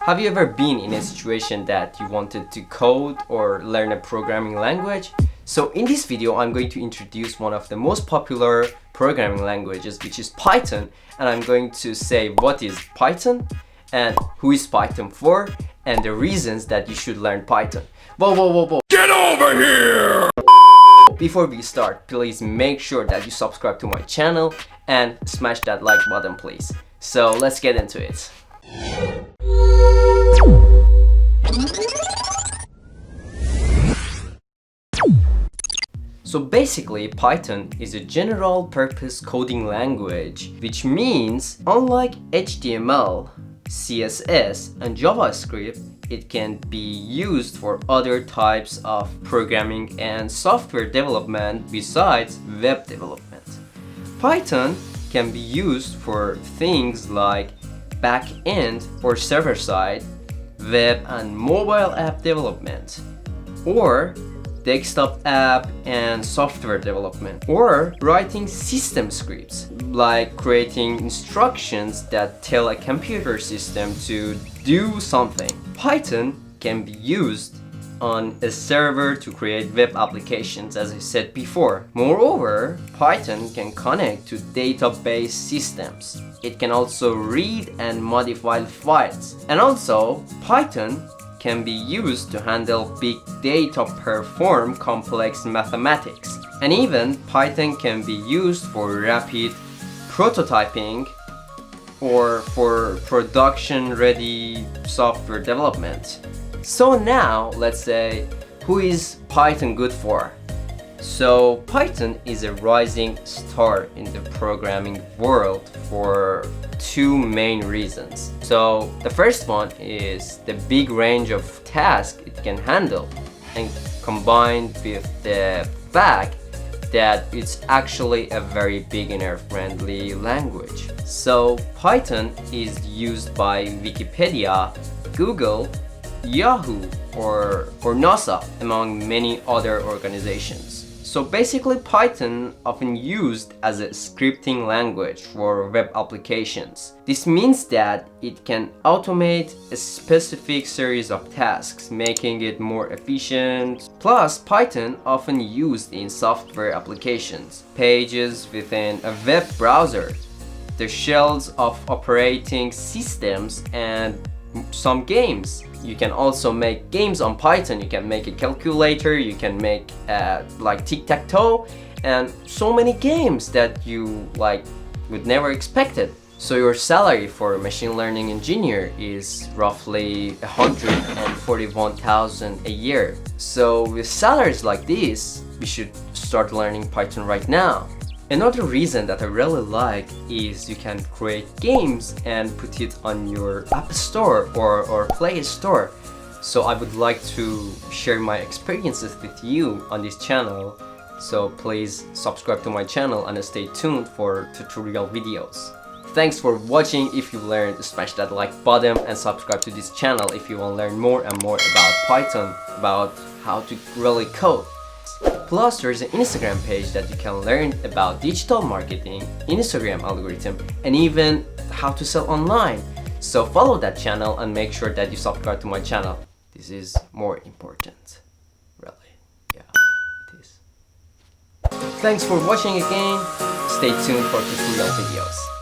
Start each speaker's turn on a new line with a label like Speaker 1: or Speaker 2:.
Speaker 1: Have you ever been in a situation that you wanted to code or learn a programming language? So in this video, I'm going to introduce one of the most popular programming languages, which is Python, and I'm going to say what is Python and who is Python for and the reasons that you should learn Python. Whoa.
Speaker 2: Get over here!
Speaker 1: Before we start, please make sure that you subscribe to my channel and smash that like button, please. So let's get into it. So basically, Python is a general purpose coding language, which means unlike HTML, CSS, and JavaScript, it can be used for other types of programming and software development besides web development. Python can be used for things like back-end or server-side, web and mobile app development, or desktop app and software development, or writing system scripts like creating instructions that tell a computer system to do something. Python can be used on a server to create web applications, as I said before. Moreover, Python can connect to database systems. It can also read and modify files. And also, Python can be used to handle big data, perform complex mathematics. And even Python can be used for rapid prototyping or for production-ready software development. So now, let's say, who is Python good for? So Python is a rising star in the programming world for two main reasons. So the first one is the big range of tasks it can handle, and combined with the fact that it's actually a very beginner-friendly language. So Python is used by Wikipedia, Google, Yahoo, or NASA, among many other organizations. So basically, Python often used as a scripting language for web applications. This means that it can automate a specific series of tasks, making it more efficient. Plus, Python often used in software applications, pages within a web browser, the shells of operating systems, and some games. You can also make games on Python. You can make a calculator, you can make like tic-tac-toe, and so many games that you would never expect it. So your salary for a machine learning engineer is roughly 141,000 a year. So with salaries like this, we should start learning Python right now. Another reason that I really like is you can create games and put it on your App Store or Play Store. So I would like to share my experiences with you on this channel. So please subscribe to my channel and stay tuned for tutorial videos. Thanks for watching. If you learned, smash that like button and subscribe to this channel if you want to learn more and more about Python, about how to really code. Plus, there is an Instagram page that you can learn about digital marketing, Instagram algorithm, and even how to sell online. So follow that channel and make sure that you subscribe to my channel. This is more important. Really. Yeah, it is. Thanks for watching again. Stay tuned for tutorial videos.